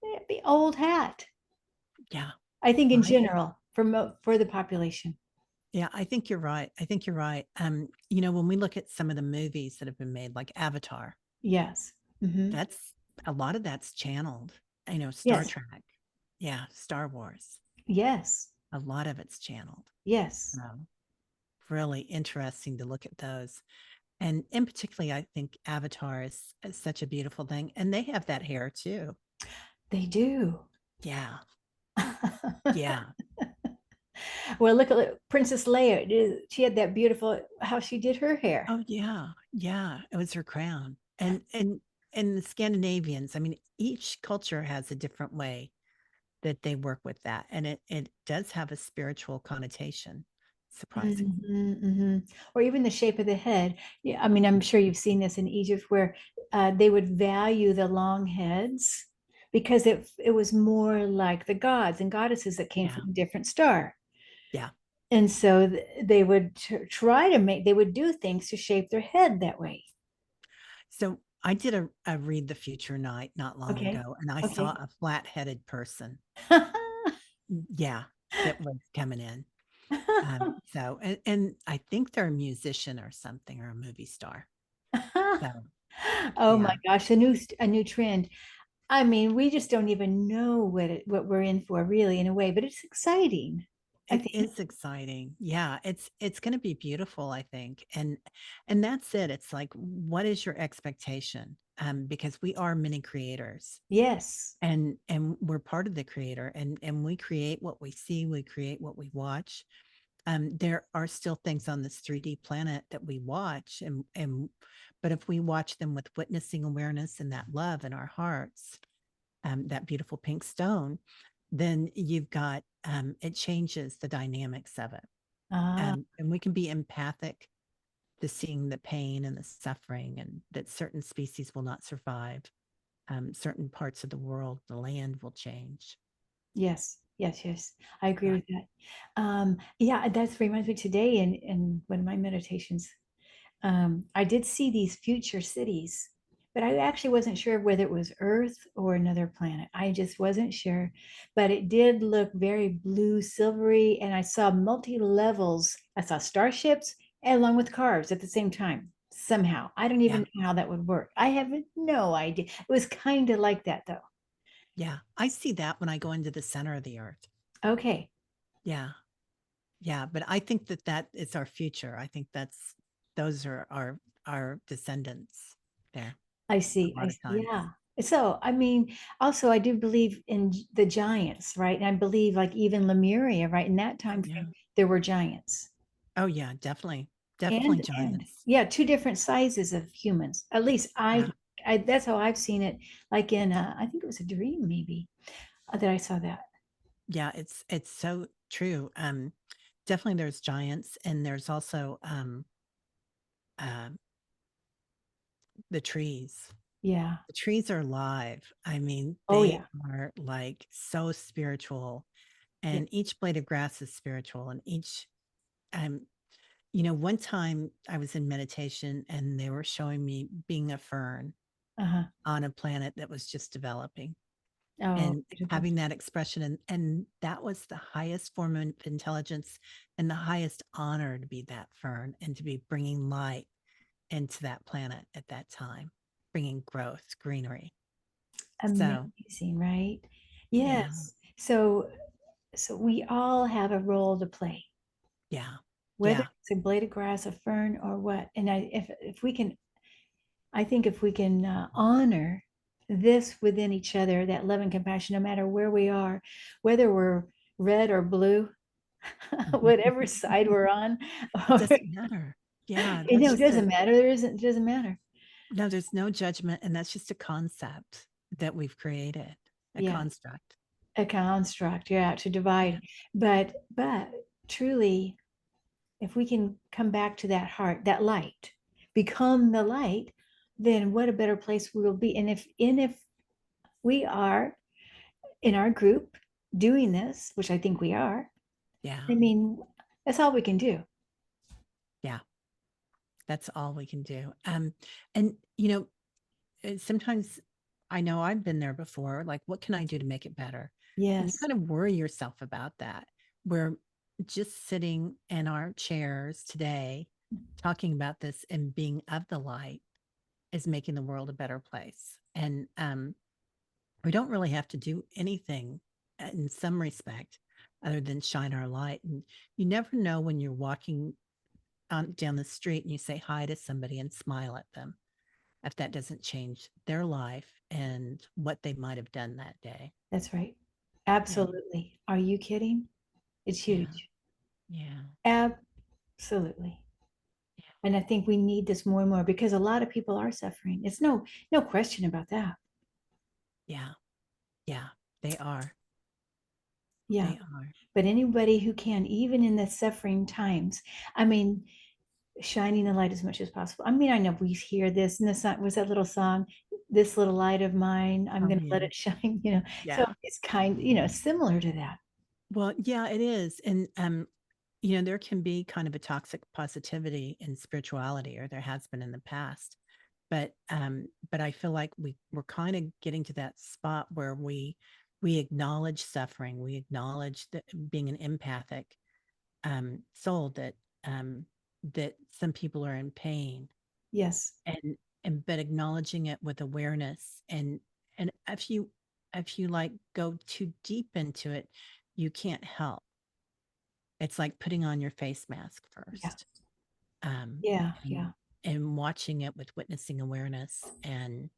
it'd be old hat. Yeah. I think in I general for the population. Yeah, I think you're right. I think you're right. When we look at some of the movies that have been made, like Avatar, Yes. Hmm. that's a lot of that's channeled. Star Yes. Trek, yeah, Star Wars, Yes. a lot of it's channeled. Yes. Really interesting to look at those. And in particularly, I think Avatar is such a beautiful thing. And they have that hair too. They do. Yeah. Yeah. Well, look at Princess Leia. She had that beautiful how she did her hair. Oh yeah, yeah. It was her crown. And the Scandinavians, I mean, each culture has a different way that they work with that. And it does have a spiritual connotation, surprisingly. Mhm, mhm. Or even the shape of the head. Yeah, I mean, I'm sure you've seen this in Egypt where they would value the long heads because it was more like the gods and goddesses that came Yeah. from a different star. Yeah. And so they would try to make, they would do things to shape their head that way. So I did a read the future night not long Okay. ago, and I saw Okay. a flat-headed person. Yeah, that was coming in. So and I think they're a musician or something or a movie star. So Oh my yeah, gosh, a new trend. I mean, we just don't even know what we're in for really in a way, but it's exciting, I it think. is exciting. Yeah, it's going to be beautiful, I think. And that's it. It's like, what is your expectation? Because we are mini creators, Yes. and we're part of the creator, and we create what we see, we create what we watch. There are still things on this 3D planet that we watch, and but if we watch them with witnessing awareness and that love in our hearts, that beautiful pink stone, then you've got it changes the dynamics of it. Ah, And we can be empathic to seeing the pain and the suffering, and that certain species will not survive. Certain parts of the world, the land will change. yes, yes, yes. I agree Yeah. with that. Yeah, that reminds me today in one of my meditations. I did see these future cities, but I actually wasn't sure whether it was Earth or another planet. I just wasn't sure, but it did look very blue, silvery, and I saw multi levels. I saw starships along with cars at the same time. Somehow, I don't Yeah. even know how that would work. I have no idea. It was kind of like that, though. Yeah. I see that when I go into the center of the earth. Okay, Yeah. Yeah. But I think that that is our future. I think that's, those are our descendants there I a see. lot I of see. times. Yeah. So, I mean, also, I do believe in the giants, right? And I believe, like, even Lemuria, right? In that Oh, time yeah. frame, there were giants. Oh, yeah. Definitely. Definitely And giants. yeah, two different sizes of humans. At least Yeah. that's how I've seen it. Like in, I think it was a dream, maybe, that I saw that. Yeah. It's so true. Definitely there's giants, and there's also uh, the trees. Yeah. The trees are alive. I mean, Oh, they yeah. are like so spiritual, Yeah. and each blade of grass is spiritual, and each um one time I was in meditation and they were showing me being a fern Uh-huh. on a planet that was just developing, Oh, and beautiful. having that expression, and that was the highest form of intelligence and the highest honor, to be that fern and to be bringing light into that planet at that time, bringing growth, greenery. So Amazing, right? yeah, Yes. So we all have a role to play, yeah, whether yeah, it's a blade of grass, a fern, or what. And if we can, I think if we can honor this within each other, that love and compassion, no matter where we are, whether we're red or blue, whatever side we're on, it or doesn't matter. Yeah, you that's know, it just doesn't a matter. There isn't, it doesn't matter. no, there's no judgment, and that's just a concept that we've created, a Yeah, construct. a construct, yeah, to Yeah, divide. But truly, if we can come back to that heart, that light, become the light, then what a better place we will be. And if we are in our group doing this, which I think we are, yeah, I mean, that's all we can do. yeah. That's all we can do. And sometimes I know I've been there before. Like, what can I do to make it better? And you Yes. kind of worry yourself about that. We're just sitting in our chairs today, talking about this and being of the light is making the world a better place. And we don't really have to do anything in some respect other than shine our light. And you never know when you're walking on down the street and you say hi to somebody and smile at them, if that doesn't change their life and what they might have done that day. That's right. Yeah. Absolutely. Are you kidding? It's Yeah. huge. Yeah. Absolutely. And I think we need this more and more because a lot of people are suffering. It's no question about that. Yeah. Yeah. They are. Yeah. They are. But anybody who can, even in the suffering times, I mean, shining the light as much as possible. I mean, I know we hear this, and this was that little song, "This little light of mine, I'm Oh, going to let yeah. it shine." You know, so Yeah. it's kind, similar to that. Well, yeah, it is. And there can be kind of a toxic positivity in spirituality, or there has been in the past. But I feel like we're kind of getting to that spot where we acknowledge suffering, we acknowledge that being an empathic soul, um that some people are in pain, Yes. and but acknowledging it with awareness, and if you like go too deep into it, you can't help. It's like putting on your face mask Yeah. first, um Yeah. and Yeah. watching it with witnessing awareness, and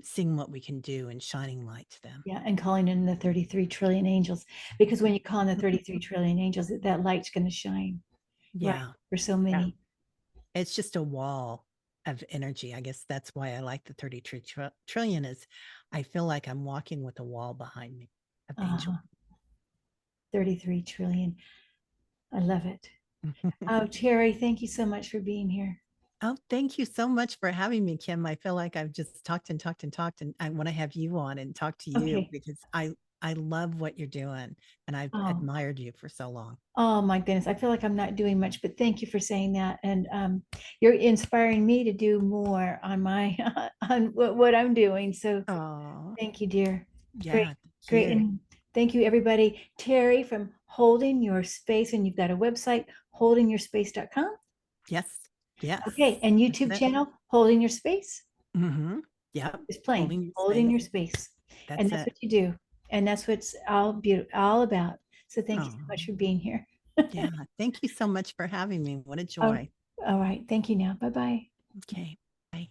seeing what we can do and shining light to them. Yeah. And calling in the 33 trillion angels, because when you call in the 33 trillion angels, that light's going to shine, right? Yeah. For so Yeah. many. It's just a wall of energy. I guess that's why I like the 33 trillion. Is I feel like I'm walking with a wall behind me of angel. Uh-huh. 33 trillion. I love it. Oh, Terry, thank you so much for being here. Oh, thank you so much for having me, Kim. I feel like I've just talked and talked and talked, and I want to have you on and talk to you, Okay. because I love what you're doing, and I've Oh, admired you for so long. oh my goodness. I feel like I'm not doing much, but thank you for saying that. And you're inspiring me to do more on my on what I'm doing. So Oh, thank you, dear. Great, yeah, thank great. you. And thank you, everybody. Terry from Holding Your Space, and you've got a website, holdingyourspace.com. Yes, yes, Okay, and that's YouTube it. channel, Holding Your Space, Mm-hmm. Yep, is plain, holding your holding space. your space. And That's that's it. what you do. And that's what's all about. So thank you so Oh, much for being here. yeah. Thank you so much for having me. What a Oh, joy. all right. Thank you now. Bye bye. Okay. Bye.